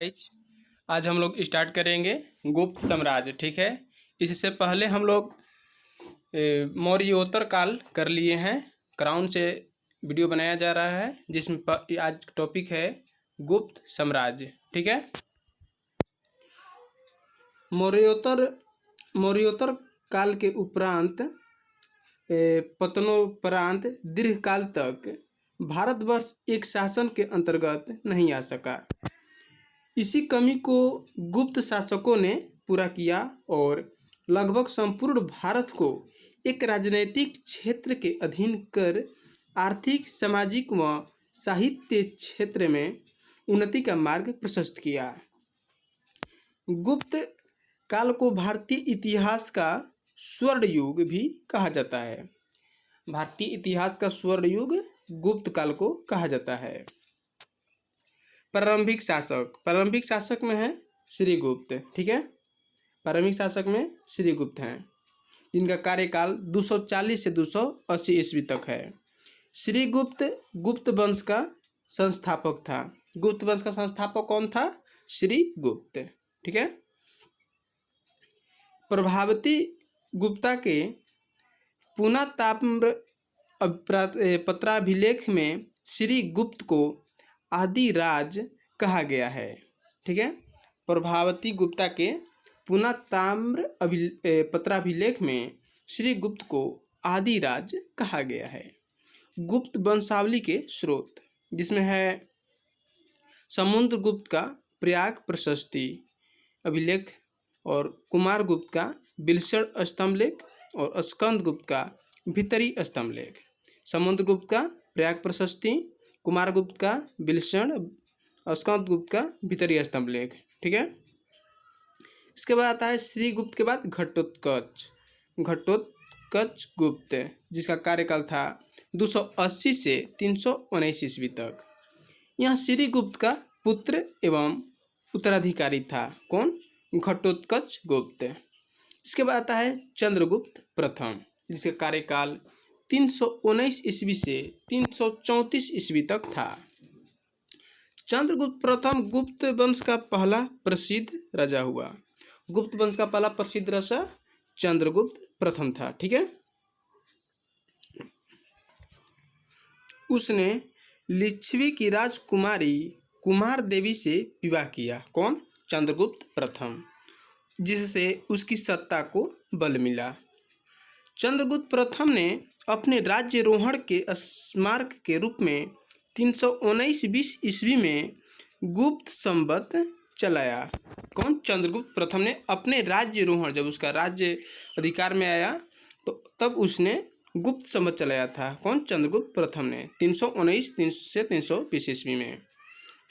Guys, आज हम लोग स्टार्ट करेंगे गुप्त साम्राज्य। ठीक है। इससे पहले हम लोग मौर्योत्तर काल कर लिए हैं। क्राउन से वीडियो बनाया जा रहा है जिसमें आज टॉपिक है गुप्त साम्राज्य। ठीक है। मौर्योत्तर मौर्योत्तर काल के उपरांत पतनोपरांत दीर्घकाल तक भारतवर्ष एक शासन के अंतर्गत नहीं आ सका। इसी कमी को गुप्त शासकों ने पूरा किया और लगभग संपूर्ण भारत को एक राजनैतिक क्षेत्र के अधीन कर आर्थिक, सामाजिक व साहित्य क्षेत्र में उन्नति का मार्ग प्रशस्त किया। गुप्त काल को भारतीय इतिहास का स्वर्ण युग भी कहा जाता है। भारतीय इतिहास का स्वर्ण युग गुप्त काल को कहा जाता है। प्रारंभिक शासक में है श्रीगुप्त। ठीक है। प्रारंभिक शासक में श्रीगुप्त हैं जिनका कार्यकाल 240 से 280 ईस्वी तक है। श्रीगुप्त गुप्त वंश का संस्थापक था। गुप्त वंश का संस्थापक कौन था? श्रीगुप्त। ठीक है। प्रभावती गुप्ता के पुनाताम्र पत्राभिलेख में श्रीगुप्त को आदिराज कहा गया है। ठीक है। प्रभावती गुप्ता के पुनाताम्र पत्राभिलेख में श्रीगुप्त को आदिराज कहा गया है। गुप्त वंशावली के स्रोत जिसमें है समुद्रगुप्त का प्रयाग प्रशस्ति अभिलेख और कुमारगुप्त का बिलसण स्तंभलेख और स्कंदगुप्त का भीतरी स्तंभलेख। समुद्रगुप्त का प्रयाग प्रशस्ति, कुमारगुप्त का बिलसण, स्कंदगुप्त का भीतरी स्तंभलेख। ठीक है। इसके बाद आता है श्रीगुप्त के बाद घटोत्कच गुप्त जिसका कार्यकाल था 280 से 319 ईस्वी तक। यह श्रीगुप्त का पुत्र एवं उत्तराधिकारी था। कौन? घटोत्कच गुप्त। इसके बाद आता है चंद्रगुप्त प्रथम जिसका कार्यकाल 319 ईस्वी से 334 ईस्वी तक था। चंद्रगुप्त प्रथम गुप्त वंश का पहला प्रसिद्ध राजा हुआ। गुप्त वंश का पहला प्रसिद्ध राजा चंद्रगुप्त प्रथम था। ठीक है। उसने लिच्छवी की राजकुमारी कुमार देवी से विवाह किया। कौन? चंद्रगुप्त प्रथम, जिससे उसकी सत्ता को बल मिला। चंद्रगुप्त प्रथम ने अपने राज्यारोहण के स्मारक के रूप में 319 ईस्वी में गुप्त संवत चलाया। कौन? चंद्रगुप्त प्रथम ने अपने राज्यारोहण, जब उसका राज्य अधिकार में आया तो तब उसने गुप्त संवत चलाया था। कौन? चंद्रगुप्त प्रथम ने 319 से 320 ईस्वी में।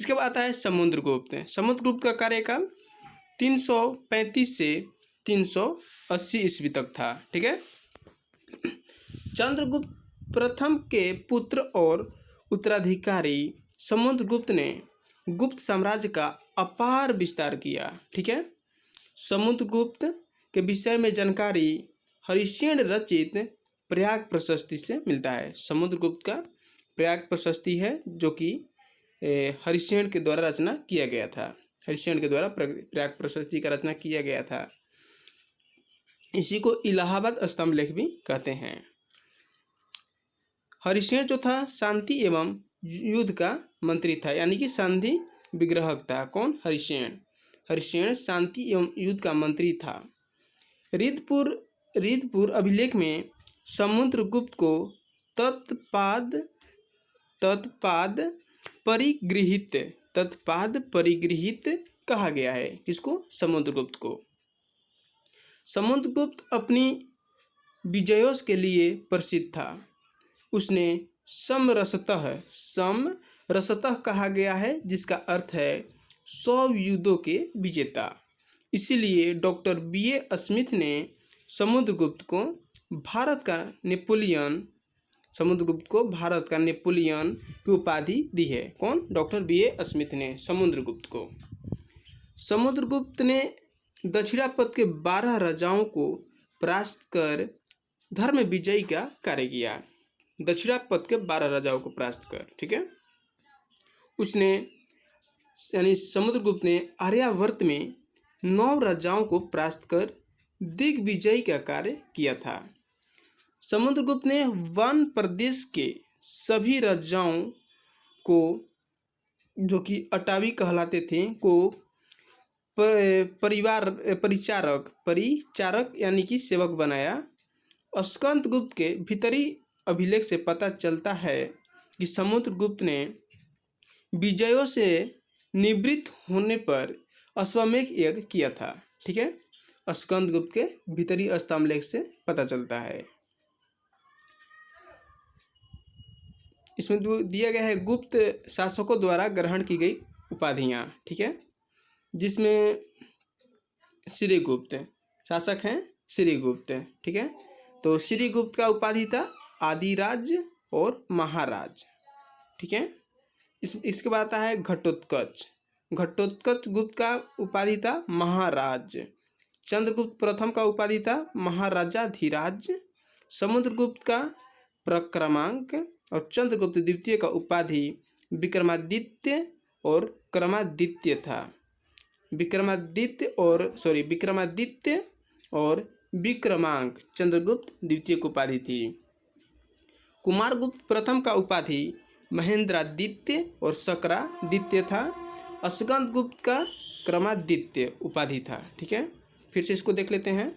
इसके बाद आता है समुद्रगुप्त। समुद्रगुप्त का कार्यकाल 335 से 380 ईस्वी तक था। ठीक है। चंद्रगुप्त प्रथम के पुत्र और उत्तराधिकारी समुद्रगुप्त ने गुप्त साम्राज्य का अपार विस्तार किया। ठीक है। समुद्रगुप्त के विषय में जानकारी हरिश्चंद्र रचित प्रयाग प्रशस्ति से मिलता है। समुद्रगुप्त का प्रयाग प्रशस्ति है जो कि हरिश्चंद्र के द्वारा रचना किया गया था। हरिश्चंद्र के द्वारा प्रयाग प्रशस्ति का रचना किया गया था। इसी को इलाहाबाद स्तंभलेख भी कहते हैं। हरिश्चंद्र जो था शांति एवं युद्ध का मंत्री था, यानी कि संधि विग्रहक था। कौन? हरिश्चंद्र शांति एवं युद्ध का मंत्री था। रीदपुर अभिलेख में समुद्रगुप्त को तत्पाद परिगृहित कहा गया है। किसको? समुद्रगुप्त को। समुद्रगुप्त अपनी विजयों के लिए प्रसिद्ध था। उसने समरसतः कहा गया है जिसका अर्थ है 100 युद्धों के विजेता। इसीलिए डॉक्टर B.A. स्मिथ ने समुद्रगुप्त को भारत का नेपोलियन की उपाधि दी है। कौन? Doctor B.A. स्मिथ ने समुद्रगुप्त को। समुद्रगुप्त ने दक्षिणापथ के 12 राजाओं को परास्त कर धर्म विजय का कार्य किया। दक्षिणापथ के 12 राजाओं को परास्त कर। ठीक है। उसने यानी समुद्रगुप्त ने आर्यावर्त में 9 राजाओं को परास्त कर दिग्विजय का कार्य किया था। समुद्रगुप्त ने वन प्रदेश के सभी राजाओं को, जो कि अटावी कहलाते थे, को परिचारक यानी कि सेवक बनाया। स्कंदगुप्त के भीतरी अभिलेख से पता चलता है कि समुद्रगुप्त ने विजयों से निवृत्त होने पर अश्वमेध यज्ञ किया था। ठीक है, स्कंदगुप्त के भीतरी स्तंभलेख से पता चलता है। इसमें दिया गया है गुप्त शासकों द्वारा ग्रहण की गई उपाधियां। ठीक है, जिसमें श्रीगुप्त शासक हैं, श्रीगुप्त। ठीक है, तो श्रीगुप्त का उपाधि था आदिराज और महाराज। ठीक है, इसके बाद आता है घटोत्कच। घटोत्कच गुप्त का उपाधि था महाराज। चंद्रगुप्त प्रथम का उपाधि था महाराजाधिराज। समुद्रगुप्त का प्रक्रमांक और चंद्रगुप्त द्वितीय का उपाधि विक्रमादित्य और क्रमादित्य था। विक्रमादित्य और विक्रमांक चंद्रगुप्त द्वितीय की उपाधि थी। कुमारगुप्त प्रथम का उपाधि महेंद्रादित्य और शकरादित्य था। स्कंदगुप्त का क्रमादित्य उपाधि था। ठीक है, फिर से इसको देख लेते हैं।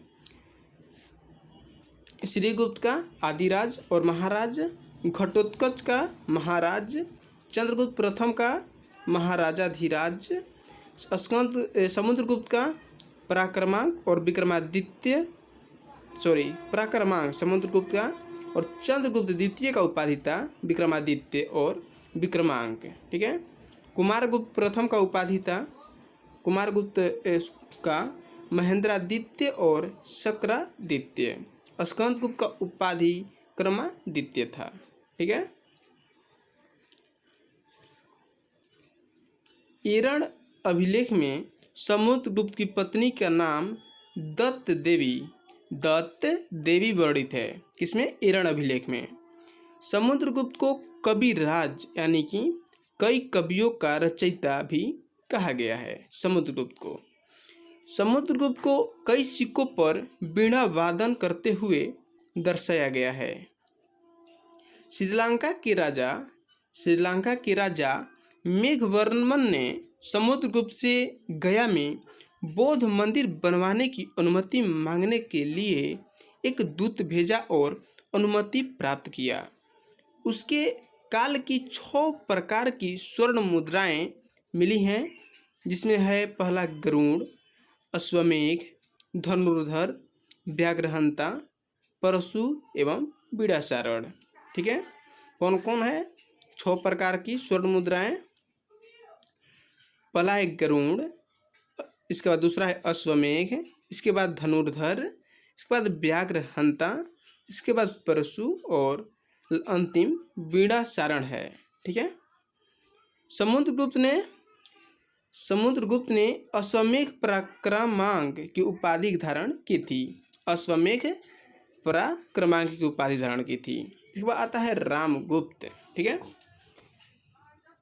श्रीगुप्त का आदिराज और महाराज, घटोत्कच का महाराज, चंद्रगुप्त प्रथम का महाराजाधिराज, समुद्रगुप्त का पराक्रमांक और पराक्रमांक समुद्रगुप्त का, और चंद्रगुप्त द्वितीय का उपाधि था विक्रमादित्य और विक्रमांक। ठीक है, कुमारगुप्त प्रथम का उपाधि था, कुमारगुप्त का महेंद्रादित्य और शकरादित्य। स्कंदगुप्त का उपाधि क्रमादित्य था। ठीक है, एरण अभिलेख में समुद्रगुप्त की पत्नी का नाम दत्त देवी वर्णित है। किसमें? एरण अभिलेख में। समुद्रगुप्त को कविराज यानी कि कई कवियों का रचयिता भी कहा गया है। समुद्रगुप्त को कई सिक्कों पर वीणा वादन करते हुए दर्शाया गया है। श्रीलंका के राजा मेघवर्मन ने समुद्रगुप्त से गया में बौद्ध मंदिर बनवाने की अनुमति मांगने के लिए एक दूत भेजा और अनुमति प्राप्त किया। उसके काल की 6 प्रकार की स्वर्ण मुद्राएं मिली हैं, जिसमें है पहला गरुड़, अश्वमेघ, धनुर्धर, व्याघ्रहंता, परशु एवं बीड़ासारण। ठीक है, कौन कौन है 6 प्रकार की स्वर्ण मुद्राएं? पहला है गरुड़, इसके बाद दूसरा है अश्वमेघ, इसके बाद धनुर्धर, इसके बाद व्याघ्रहंता, इसके बाद परशु और अंतिम बीड़ासारण है। ठीक है, समुद्रगुप्त ने अश्वमेघ पराक्रमांक की उपाधि धारण की थी। अश्वमेघ पराक्रमांक की उपाधि धारण की थी। इसके बाद आता है रामगुप्त। ठीक है,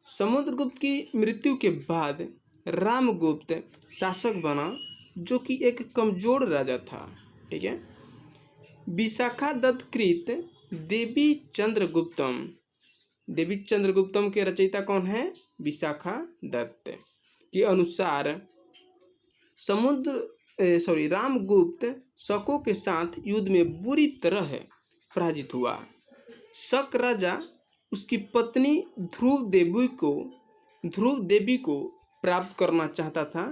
समुद्रगुप्त की मृत्यु के बाद रामगुप्त शासक बना, जो कि एक कमजोर राजा था। ठीक है, विशाखा दत्तकृत देवी चंद्रगुप्तम के रचयिता कौन है? विशाखा दत्त के अनुसार रामगुप्त शकों के साथ युद्ध में बुरी तरह पराजित हुआ। शक राजा उसकी पत्नी ध्रुव देवी को प्राप्त करना चाहता था।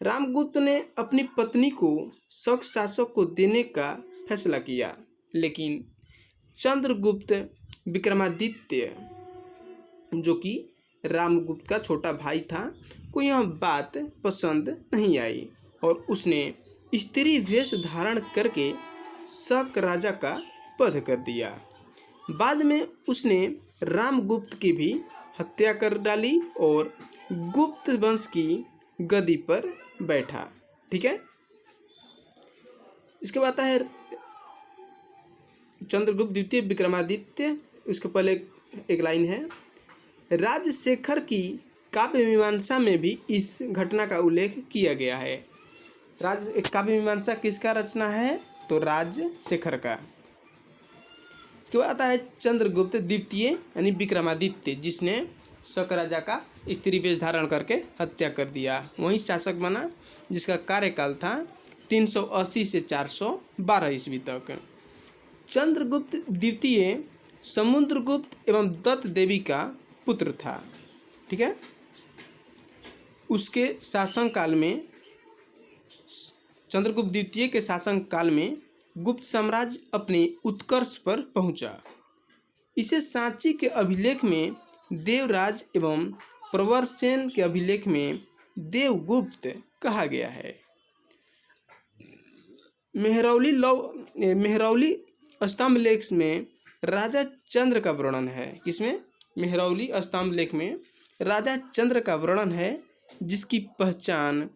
रामगुप्त ने अपनी पत्नी को शक शासक को देने का फैसला किया, लेकिन चंद्रगुप्त विक्रमादित्य, जो कि रामगुप्त का छोटा भाई था, को यह बात पसंद नहीं आई और उसने स्त्री वेश धारण करके शक राजा का वध कर दिया। बाद में उसने रामगुप्त की भी हत्या कर डाली और गुप्त वंश की गद्दी पर बैठा। ठीक है, इसके बाद आता है चंद्रगुप्त द्वितीय विक्रमादित्य। उसके पहले एक लाइन है, राजशेखर की काव्य मीमांसा में भी इस घटना का उल्लेख किया गया है। काव्य मीमांसा किसका रचना है? तो राजशेखर का। उसके बाद आता है चंद्रगुप्त द्वितीय यानी विक्रमादित्य, जिसने शक राजा का स्त्री वेश धारण करके हत्या कर दिया। वही शासक बना जिसका कार्यकाल था 380 से 412 ईस्वी तक। चंद्रगुप्त द्वितीय समुद्रगुप्त एवं दत्त देवी का पुत्र था। ठीक है। उसके शासनकाल में, चंद्रगुप्त द्वितीय के शासनकाल में गुप्त साम्राज्य अपने उत्कर्ष पर पहुंचा। इसे सांची के अभिलेख में देवराज एवं प्रवरसेन के अभिलेख में देवगुप्त कहा गया है। मेहरौली स्तंभ लेख में राजा चंद्र का वर्णन है। किसमें? मेहरौली स्तंभ लेख में राजा चंद्र का वर्णन है, जिसकी पहचान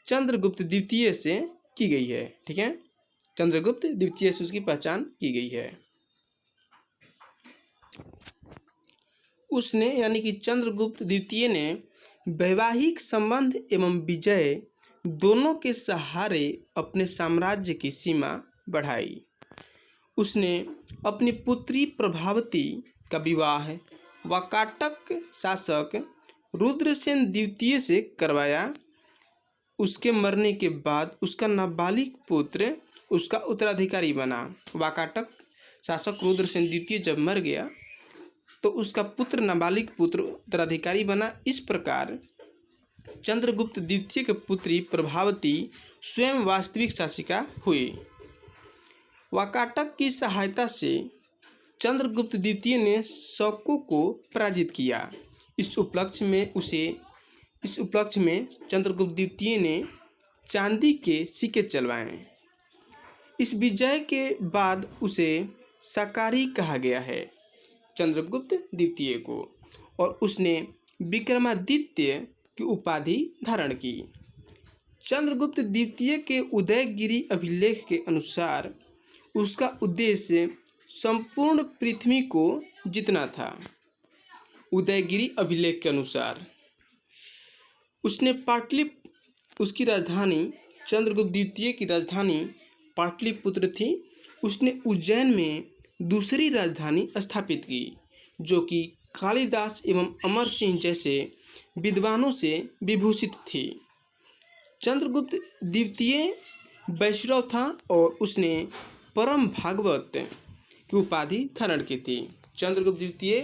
चंद्रगुप्त द्वितीय से की गई है। ठीक है, चंद्रगुप्त द्वितीय से उसकी पहचान की गई है। उसने यानी कि चंद्रगुप्त द्वितीय ने वैवाहिक संबंध एवं विजय दोनों के सहारे अपने साम्राज्य की सीमा बढ़ाई। उसने अपनी पुत्री प्रभावती का विवाह वाकाटक शासक रुद्रसेन द्वितीय से करवाया। उसके मरने के बाद उसका नाबालिग पुत्र उसका उत्तराधिकारी बना। वाकाटक शासक रुद्रसेन द्वितीय जब मर गया तो उसका पुत्र नाबालिग पुत्र उत्तराधिकारी बना। इस प्रकार चंद्रगुप्त द्वितीय की पुत्री प्रभावती स्वयं वास्तविक शासिका हुई। वाकाटक की सहायता से चंद्रगुप्त द्वितीय ने शकों को पराजित किया। इस उपलक्ष्य में चंद्रगुप्त द्वितीय ने चांदी के सिक्के चलवाए। इस विजय के बाद उसे सकारी कहा गया है, चंद्रगुप्त द्वितीय को, और उसने विक्रमादित्य की उपाधि धारण की। चंद्रगुप्त द्वितीय के उदयगिरि अभिलेख के अनुसार उसका उद्देश्य संपूर्ण पृथ्वी को जीतना था। उदयगिरि अभिलेख के अनुसार उसकी राजधानी, चंद्रगुप्त द्वितीय की राजधानी पाटलिपुत्र थी। उसने उज्जैन में दूसरी राजधानी स्थापित की, जो कि कालिदास एवं अमर सिंह जैसे विद्वानों से विभूषित थी। चंद्रगुप्त द्वितीय वैष्णव था और उसने परम भागवत की उपाधि धारण की थी। चंद्रगुप्त द्वितीय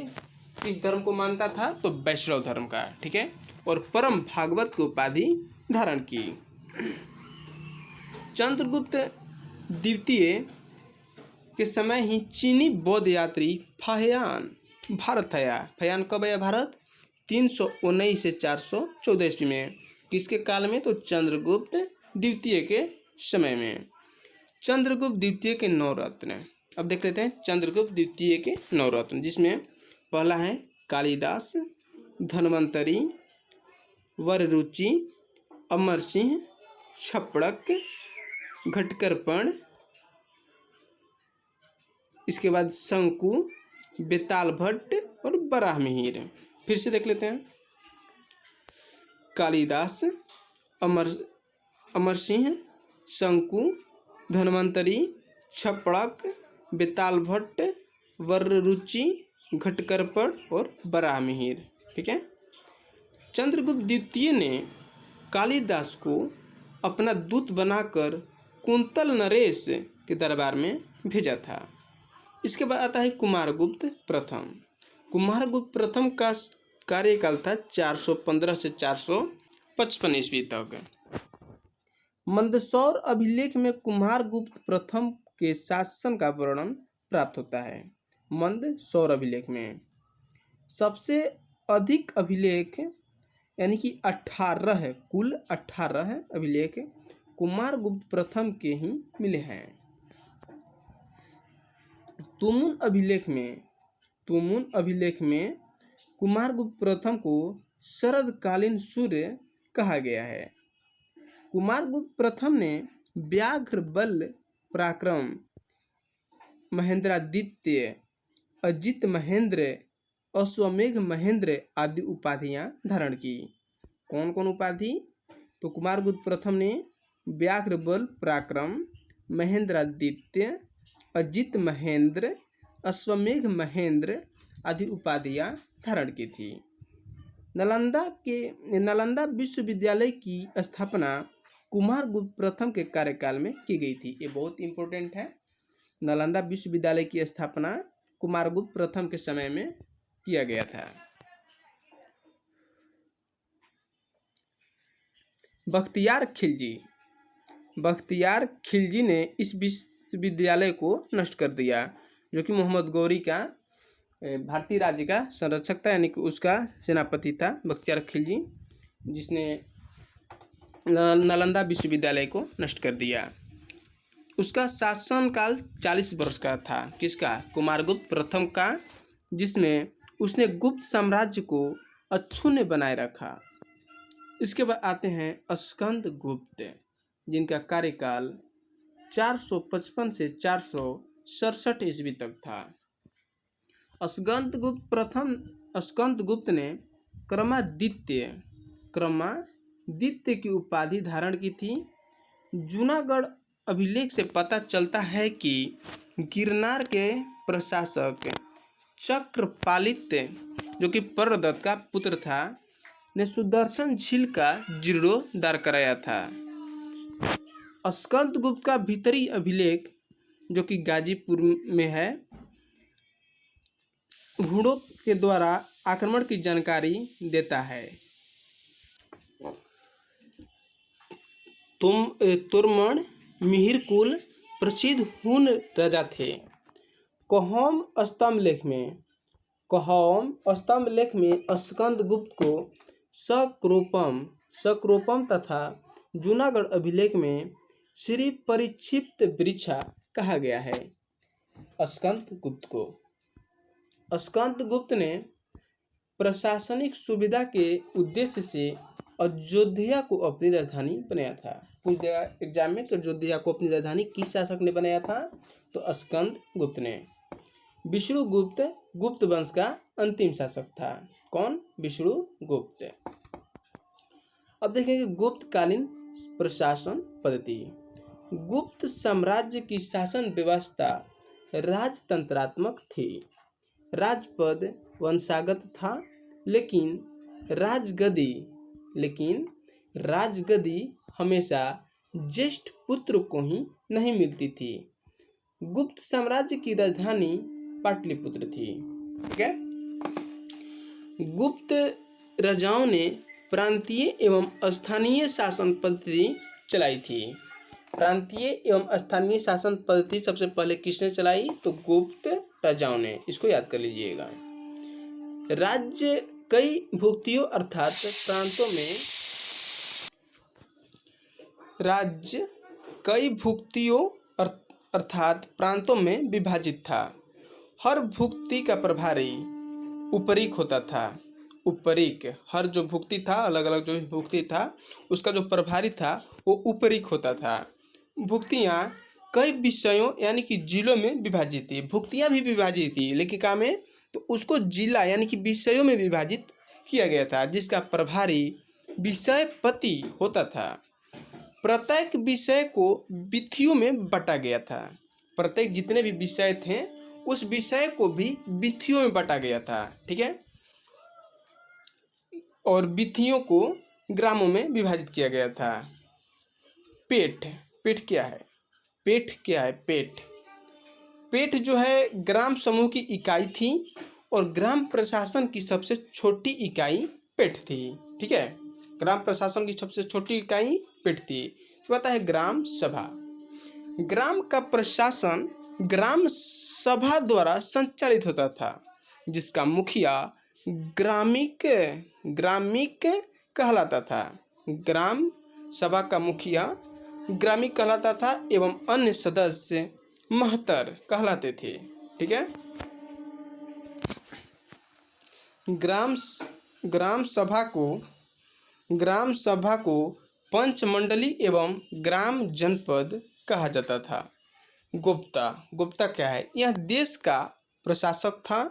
किस धर्म को मानता था? तो वैष्णव धर्म का। ठीक है, और परम भागवत की उपाधि धारण की। चंद्रगुप्त द्वितीय के समय ही चीनी बौद्ध यात्री फाहियान भारत आया। फाहियान कब आया भारत? 319 से 414 ईस्वी में। किसके काल में? तो चंद्रगुप्त द्वितीय के समय में। चंद्रगुप्त द्वितीय के 9 रत्न अब देख लेते हैं। चंद्रगुप्त द्वितीय के 9 रत्न, जिसमें पहला है कालिदास, धन्वंतरी, वररुचि, अमर सिंह, छपड़क, घटकरपण, इसके बाद शंकु, बेताल भट्ट और बराहमिहिर। फिर से देख लेते हैं। कालिदास, अमर सिंह, शंकु, धन्वंतरी, छपड़क, बेताल भट्ट, वररुचि, घटकरपण और बराहमिहिर। ठीक है। चंद्रगुप्त द्वितीय ने कालिदास को अपना दूत बनाकर कुंतल नरेश के दरबार में भेजा था। इसके बाद आता है कुमारगुप्त प्रथम। कुमारगुप्त प्रथम का कार्यकाल था 415 से 455 ईस्वी तक। मंदसौर अभिलेख में कुमारगुप्त प्रथम के शासन का वर्णन प्राप्त होता है। मंदसौर अभिलेख में सबसे अधिक अभिलेख यानी कि 18 कुल 18 अभिलेख कुमारगुप्त प्रथम के ही मिले हैं। तुमुन अभिलेख में कुमारगुप्त प्रथम को शरदकालीन सूर्य कहा गया है। कुमारगुप्त प्रथम ने व्याघ्र बल पराक्रम, महेंद्रादित्य, अजित महेंद्र अश्वमेघ महेंद्र आदि उपाधियां धारण की। कौन कौन उपाधि? तो कुमारगुप्त प्रथम ने व्याघ्र बल पराक्रम, महेंद्रादित्य, अजित महेंद्र, अश्वमेघ महेंद्र आदि उपाधियां धारण की थी। नालंदा विश्वविद्यालय की स्थापना कुमारगुप्त प्रथम के कार्यकाल में की गई थी। ये बहुत इंपॉर्टेंट है। नालंदा विश्वविद्यालय की स्थापना कुमारगुप्त प्रथम के समय में किया गया था। बख्तियार खिलजी ने इस विश्वविद्यालय को नष्ट कर दिया, जो कि मोहम्मद गौरी का भारतीय राज्य का संरक्षक था, यानी कि उसका सेनापति था बख्तियार खिलजी, जिसने नालंदा विश्वविद्यालय को नष्ट कर दिया। उसका शासनकाल 40 वर्ष का था। किसका? कुमारगुप्त प्रथम का, जिसमें उसने गुप्त साम्राज्य को अक्षुण्ण बनाए रखा। इसके बाद आते हैं स्कंदगुप्त, जिनका कार्यकाल 455 से 467 ईस्वी तक था। स्कंदगुप्त ने क्रमादित्य की उपाधि धारण की थी। जूनागढ़ अभिलेख से पता चलता है कि गिरनार के प्रशासक चक्रपालित, जो कि पर्णदत्त का पुत्र था, ने सुदर्शन झील का जीर्णोद्धार कराया था। स्कंदगुप्त का भीतरी अभिलेख, जो कि गाजीपुर में है, घोड़ों के द्वारा आक्रमण की जानकारी देता है। तोरमण मिहिर कुल प्रसिद्ध हुन राजा थे। कौहम स्तंभ लेख में स्कंदगुप्त को सक्रोपम तथा जूनागढ़ अभिलेख में श्री परिक्षिप्त वृक्षा कहा गया है। स्कंदगुप्त ने प्रशासनिक सुविधा के उद्देश्य से अयोध्या को अपनी राजधानी बनाया था। पूछ देगा एग्जाम में कि अयोध्या को अपनी राजधानी किस शासक ने बनाया था? तो स्कंदगुप्त ने। विष्णुगुप्त गुप्त वंश का अंतिम शासक था। कौन? विष्णुगुप्त। अब देखेंगे गुप्तकालीन प्रशासन पद्धति। गुप्त साम्राज्य की शासन व्यवस्था राजतंत्रात्मक थी। राजपद वंशागत था, लेकिन राजगद्दी हमेशा ज्येष्ठ पुत्र को ही नहीं मिलती थी। गुप्त साम्राज्य की राजधानी पाटलिपुत्र थी। ठीक है। गुप्त राजाओं ने प्रांतीय एवं स्थानीय शासन पद्धति चलाई थी। प्रांतीय एवं स्थानीय शासन पद्धति सबसे पहले किसने चलाई? तो गुप्त राजाओं ने। इसको याद कर लीजिएगा। राज्य कई भुक्तियों अर्थात प्रांतों में विभाजित था। हर भुक्ति का प्रभारी उपरीक होता था। हर जो भुक्ति था, अलग अलग जो भुक्ति था, उसका जो प्रभारी था वो उपरीक होता था। भुक्तियाँ कई विषयों यानी कि जिलों में विभाजित थी। भुक्तियाँ भी विभाजित थी, लेकिन क्या में? तो उसको जिला यानी कि विषयों में विभाजित किया गया था, जिसका प्रभारी विषयपति होता था। प्रत्येक विषय को विधियों में बांटा गया था। प्रत्येक जितने भी विषय थे उस विषय को भी विधियों में बांटा गया था। ठीक है। और विधियों को ग्रामों में विभाजित किया गया था। पेठ क्या है? पेठ जो है ग्राम समूह की इकाई थी और ग्राम प्रशासन की सबसे छोटी इकाई पेठ थी। ठीक है। ग्राम प्रशासन की सबसे छोटी इकाई पेठ थी। पता है ग्राम सभा। ग्राम का प्रशासन ग्राम सभा द्वारा संचालित होता था, जिसका मुखिया ग्रामिक कहलाता था। ग्राम सभा का मुखिया ग्रामिक कहलाता था एवं अन्य सदस्य महतर कहलाते थे। ठीक है। ग्राम सभा को पंचमंडली एवं ग्राम जनपद कहा जाता था। गुप्ता क्या है? यह देश का प्रशासक था।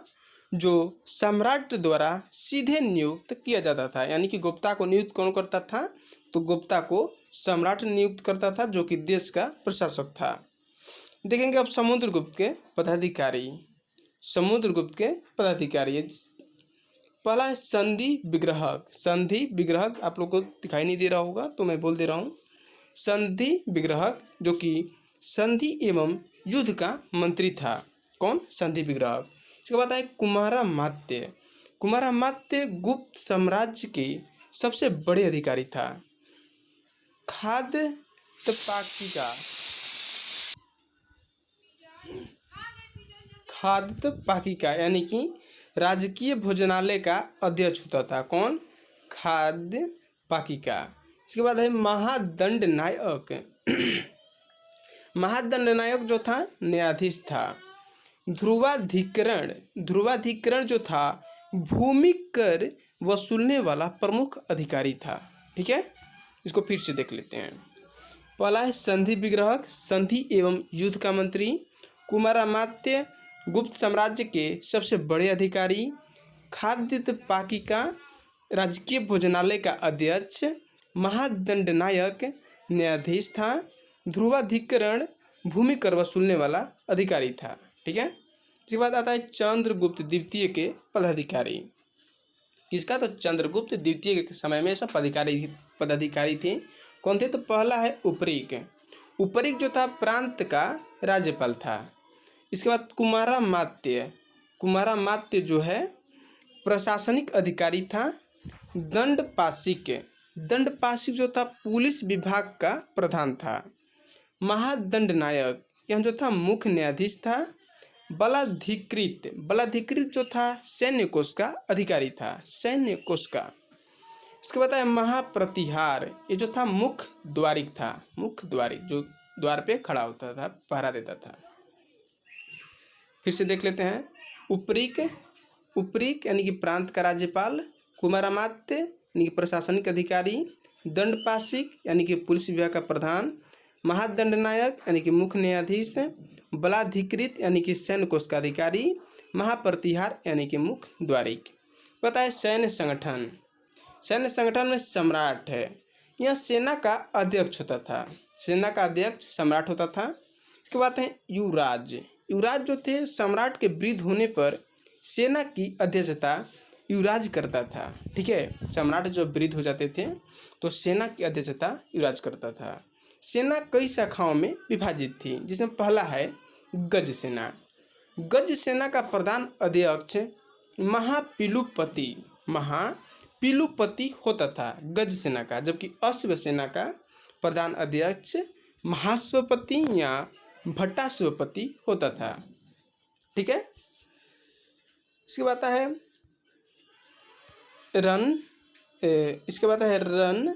जो सम्राट द्वारा सीधे नियुक्त किया जाता था। यानी कि गुप्ता को नियुक्त कौन करता था? तो गुप्ता को सम्राट नियुक्त करता था, जो कि देश का प्रशासक था। देखेंगे अब समुद्रगुप्त के पदाधिकारी। समुद्रगुप्त के पदाधिकारी, पहला है संधि विग्रहक। संधि विग्रहक आप लोग को दिखाई नहीं दे रहा होगा तो मैं बोल दे रहा हूँ। संधि विग्रहक जो कि संधि एवं युद्ध का मंत्री था। कौन? संधि विग्रहक। इसके बाद है कुमारामात्य। कुमारामात्य गुप्त साम्राज्य के सबसे बड़े अधिकारी था। खाद्य पाकिका, खाद्य पाकिका यानी कि राजकीय भोजनालय का अध्यक्ष होता था। कौन? खाद्य पाकिका। इसके बाद है महादंड नायक। महादंड नायक जो था न्यायाधीश था। ध्रुवाधिकरण, ध्रुवाधिकरण जो था भूमि कर वसूलने वाला प्रमुख अधिकारी था। ठीक है, इसको फिर से देख लेते हैं। पहला है संधि विग्रहक, संधि एवं युद्ध का मंत्री। कुमारामात्य गुप्त साम्राज्य के सबसे बड़े अधिकारी। खाद्य पाकिका राजकीय भोजनालय का अध्यक्ष। महादंड नायक न्यायाधीश था। ध्रुवाधिकरण भूमि कर वसूलने वाला अधिकारी था। ठीक है, इसके बाद आता है चंद्रगुप्त द्वितीय के पदाधिकारी। किसका? तो चंद्रगुप्त द्वितीय के समय में सब पदाधिकारी थे। कौन थे? तो पहला है उपरीक। उपरीक जो था प्रांत का राज्यपाल था। इसके बाद कुमारामात्य। कुमारामात्य जो है प्रशासनिक अधिकारी था। दंडपाशिक, दंडपाशिक जो था पुलिस विभाग का प्रधान था। महादंड नायक यह जो था मुख्य न्यायाधीश था। बलाधिकृत, बलाधिकृत जो था सैन्य कोष का अधिकारी था, सैन्य कोष का। इसके बाद है महाप्रतिहार, ये जो था मुख्य द्वारिक था। मुख्य द्वारिक जो द्वार पे खड़ा होता था, पहरा देता था। फिर से देख लेते हैं। उपरीक, उपरीक यानी कि प्रांत का राज्यपाल। कुमारामात्य यानी कि प्रशासनिक अधिकारी। दंडपाशिक यानी कि पुलिस विभाग का प्रधान। महादंड नायक यानी कि मुख्य न्यायाधीश। बलाधिकृत यानी कि सैन्य कोष का अधिकारी। महाप्रतिहार यानी कि मुख्य द्वारिक। पता है सैन्य संगठन, सैन्य संगठन में सम्राट है, यह सेना का अध्यक्ष होता था। सेना का अध्यक्ष सम्राट होता था। इसके बाद है युवराज। युवराज जो थे सम्राट के वृद्ध होने पर सेना की अध्यक्षता युवराज करता था। ठीक है, सम्राट जो वृद्ध हो जाते थे तो सेना की अध्यक्षता युवराज करता था। सेना कई शाखाओं में विभाजित थी, जिसमें पहला है गज सेना। गज सेना का प्रधान अध्यक्ष महापिलुपति, महापिलुपति होता था गज सेना का, जबकि अश्व सेना का प्रधान अध्यक्ष महाश्वपति या भट्टाश्वपति होता था। ठीक है, इसके बाद है इसके बाद है रण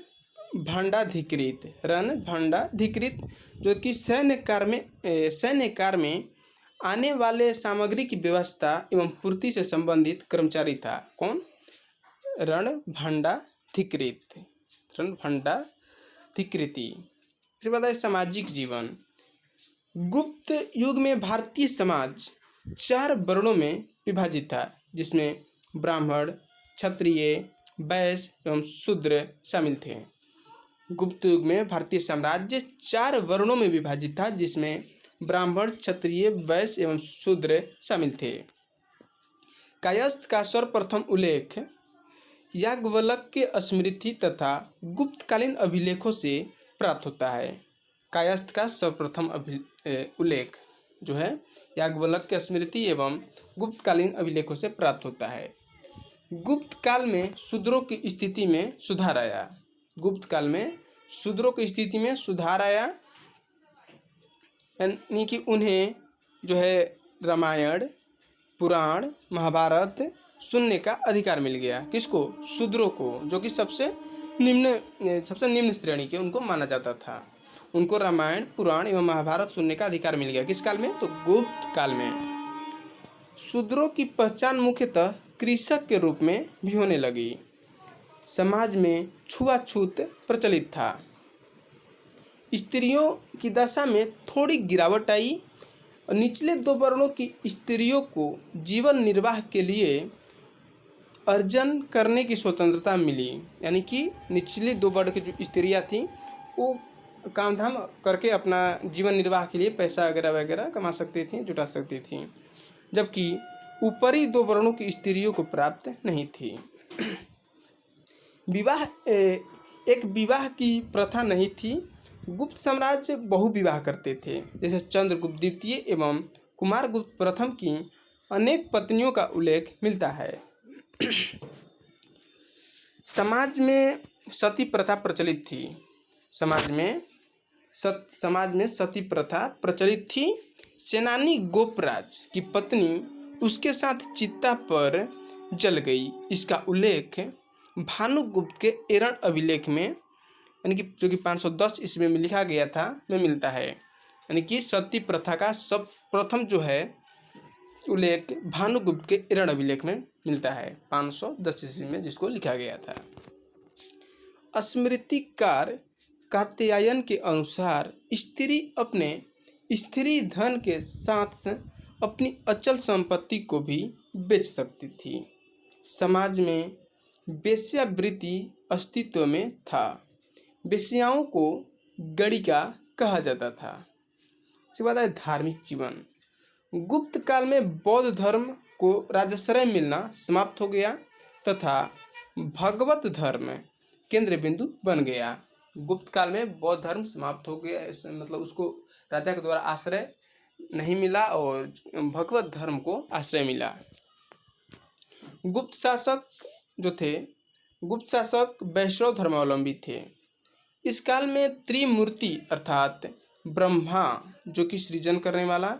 भंडाधिकृत। रण भंडाधिकृत जो कि सैन्य कार्य में आने वाले सामग्री की व्यवस्था एवं पूर्ति से संबंधित कर्मचारी था। कौन? रण भंडाधिकृत, रण भंडाधिकृति। इसके बाद है सामाजिक जीवन। गुप्त युग में भारतीय समाज 4 वर्णों में विभाजित था, जिसमें ब्राह्मण, क्षत्रिय, वैश्य एवं शूद्र शामिल थे। गुप्त युग में भारतीय साम्राज्य 4 वर्णों में विभाजित था, जिसमें ब्राह्मण, क्षत्रिय, वैश्य एवं शूद्र शामिल थे। कायस्थ का सर्वप्रथम उल्लेख याज्ञवल्क्य के स्मृति तथा गुप्तकालीन अभिलेखों से प्राप्त होता है। कायस्थ का सर्वप्रथम उल्लेख जो है याज्ञवल्क्य के स्मृति एवं गुप्तकालीन अभिलेखों से प्राप्त होता है। गुप्त काल में शूद्रों की स्थिति में सुधार आया। गुप्त काल में शूद्रों की स्थिति में सुधार आया, यानी कि उन्हें जो है रामायण, पुराण, महाभारत सुनने का अधिकार मिल गया। किसको? शूद्रों को, जो कि सबसे निम्न श्रेणी के उनको माना जाता था। उनको रामायण, पुराण एवं महाभारत सुनने का अधिकार मिल गया। किस काल में? तो गुप्त काल में। शूद्रों की पहचान मुख्यतः कृषक के रूप में भी होने लगी। समाज में छुआछूत प्रचलित था। स्त्रियों की दशा में थोड़ी गिरावट आई। निचले दो वर्णों की स्त्रियों को जीवन निर्वाह के लिए अर्जन करने की स्वतंत्रता मिली। यानी कि निचले दो वर्ग की जो स्त्रियाँ थीं वो काम धाम करके अपना जीवन निर्वाह के लिए पैसा वगैरह वगैरह कमा सकती थीं, जुटा सकती थीं, जबकि ऊपरी दो वर्णों की स्त्रियों को प्राप्त नहीं थी। विवाह एक विवाह की प्रथा नहीं थी। गुप्त साम्राज्य बहुविवाह करते थे। जैसे चंद्रगुप्त द्वितीय एवं कुमारगुप्त प्रथम की अनेक पत्नियों का उल्लेख मिलता है। समाज में सती प्रथा प्रचलित थी। समाज में सती प्रथा प्रचलित थी। सेनानी गोपराज की पत्नी उसके साथ चिता पर जल गई। इसका उल्लेख भानुगुप्त के एरण अभिलेख में, यानी कि जो कि 510 ईस्वी में लिखा गया था, में मिलता है। यानी कि सती प्रथा का सब प्रथम जो है उल्लेख भानुगुप्त के एरण अभिलेख में मिलता है 510 ईस्वी में, जिसको लिखा गया था। स्मृतिकार कात्यायन के अनुसार स्त्री अपने स्त्री धन के साथ अपनी अचल संपत्ति को भी बेच सकती थी। समाज में वेश्यावृत्ति अस्तित्व में था। वेश्याओं को गणिका कहा जाता था। इसके बाद है धार्मिक जीवन। गुप्त काल में बौद्ध धर्म को राजाश्रय मिलना समाप्त हो गया तथा भगवत धर्म केंद्र बिंदु बन गया। गुप्त काल में बौद्ध धर्म समाप्त हो गया, मतलब उसको राजा के द्वारा आश्रय नहीं मिला और भगवत धर्म को आश्रय मिला। गुप्त शासक वैष्णव धर्मावलंबी थे। इस काल में त्रिमूर्ति अर्थात ब्रह्मा जो कि सृजन करने वाला,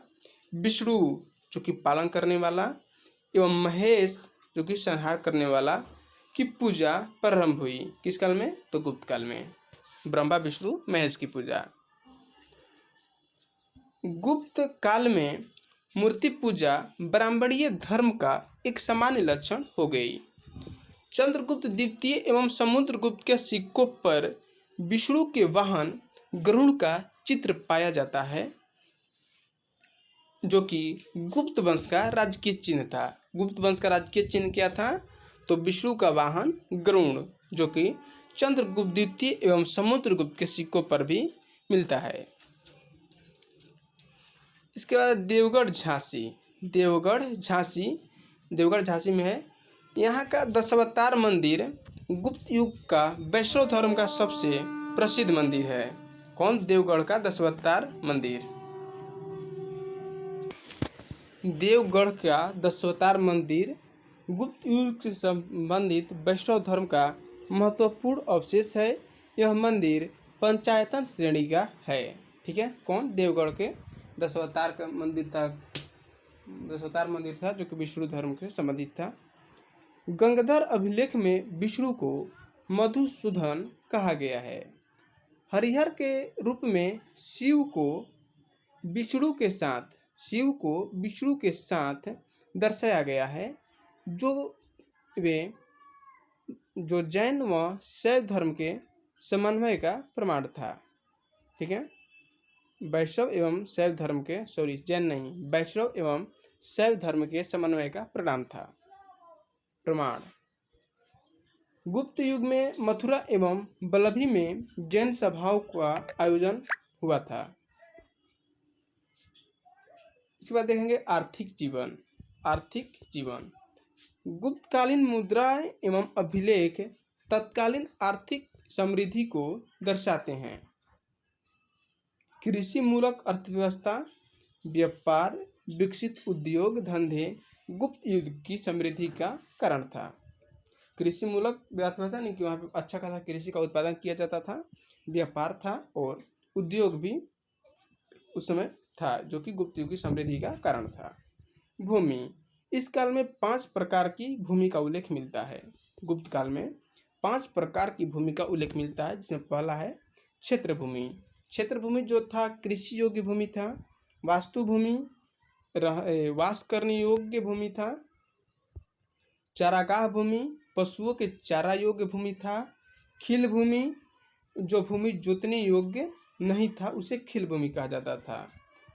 विष्णु जो कि पालन करने वाला एवं महेश जो कि संहार करने वाला की पूजा प्रारंभ हुई। किस काल में? तो गुप्त काल में ब्रह्मा विष्णु महेश की पूजा। गुप्त काल में मूर्ति पूजा ब्राह्मणीय धर्म का एक सामान्य लक्षण हो गई। चंद्रगुप्त द्वितीय एवं समुद्रगुप्त के सिक्कों पर विष्णु के वाहन गरुड़ का चित्र पाया जाता है, जो कि गुप्त वंश का राजकीय चिन्ह था। गुप्त वंश का राजकीय चिन्ह क्या था? तो विष्णु का वाहन गरुड़, जो कि चंद्रगुप्त द्वितीय एवं समुद्रगुप्त के सिक्कों पर भी मिलता है। इसके बाद देवगढ़ झांसी में है। यहाँ का दशावतार मंदिर गुप्त युग का वैष्णव धर्म का सबसे प्रसिद्ध मंदिर है। कौन? देवगढ़ का दशावतार मंदिर। देवगढ़ का दशावतार मंदिर गुप्त युग से संबंधित वैष्णव धर्म का महत्वपूर्ण अवशेष है। यह मंदिर पंचायतन श्रेणी का है। ठीक है। कौन? देवगढ़ के दशावतार का मंदिर था, दशावतार मंदिर था जो कि विष्णु धर्म से संबंधित था। गंगाधर अभिलेख में विष्णु को मधुसूदन कहा गया है। हरिहर के रूप में शिव को विष्णु के साथ दर्शाया गया है, जो जैन व शैव धर्म के समन्वय का प्रमाण था। ठीक है। वैष्णव एवं शैव धर्म के वैष्णव एवं शैव धर्म के समन्वय का प्रमाण। गुप्त युग में मथुरा एवं वल्लभी में जैन सभाओं का आयोजन हुआ था। इसके बाद देखेंगे आर्थिक जीवन। गुप्तकालीन मुद्राएं एवं अभिलेख तत्कालीन आर्थिक समृद्धि को दर्शाते हैं। कृषि मूलक अर्थव्यवस्था, व्यापार, विकसित उद्योग धंधे गुप्त युग की समृद्धि का कारण था। कृषि मूलक अर्थव्यवस्था नहीं कि वहाँ पे अच्छा खासा कृषि का उत्पादन किया जाता था, व्यापार था और उद्योग भी उस समय था, जो कि गुप्त युग की समृद्धि का कारण था। भूमि। इस काल में 5 प्रकार की भूमि का उल्लेख मिलता है। गुप्त काल में 5 प्रकार की भूमि का उल्लेख मिलता है, जिसमें पहला है क्षेत्र भूमि जो था कृषि योग्य भूमि था। वास्तु भूमि वास करने योग्य भूमि था। चारागाह भूमि पशुओं के चारा योग्य भूमि था। खिल भूमि जो भूमि जोतने योग्य नहीं था, उसे खिल भूमि कहा जाता था।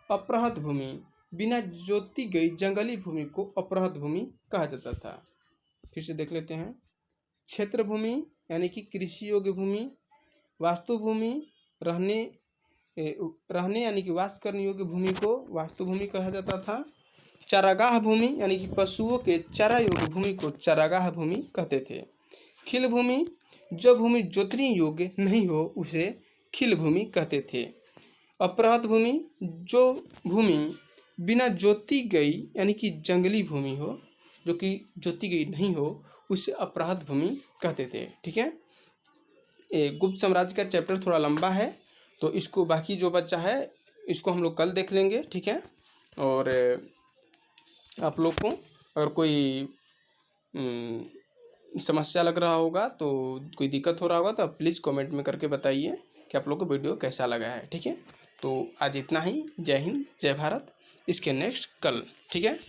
अपृहत भूमि बिना जोती गई जंगली भूमि को अपराध भूमि कहा जाता था। फिर से देख लेते हैं। क्षेत्र भूमि यानी कि कृषि योग्य भूमि, वास्तु भूमि रहने यानी कि वास करने योग्य भूमि को वास्तु भूमि कहा जाता था। चारागाह भूमि यानी कि पशुओं के चारा योग्य भूमि को चारागाह भूमि कहते थे। खिल भूमि, जो भूमि जोतने योग्य नहीं हो उसे खिल भूमि कहते थे। अपराध भूमि, जो भूमि बिना जोती गई यानी कि जंगली भूमि हो, जो कि जोती गई नहीं हो, उसे अपराध भूमि कहते थे। ठीक है। गुप्त साम्राज्य का चैप्टर थोड़ा लंबा है, तो इसको बाकी जो बच्चा है इसको हम लोग कल देख लेंगे। ठीक है। और आप लोग को अगर कोई समस्या लग रहा होगा, तो कोई दिक्कत हो रहा होगा, तो आप प्लीज़ कमेंट में करके बताइए कि आप लोग को वीडियो कैसा लगा है। ठीक है। तो आज इतना ही। जय हिंद, जय भारत। इसके नेक्स्ट कल। ठीक है।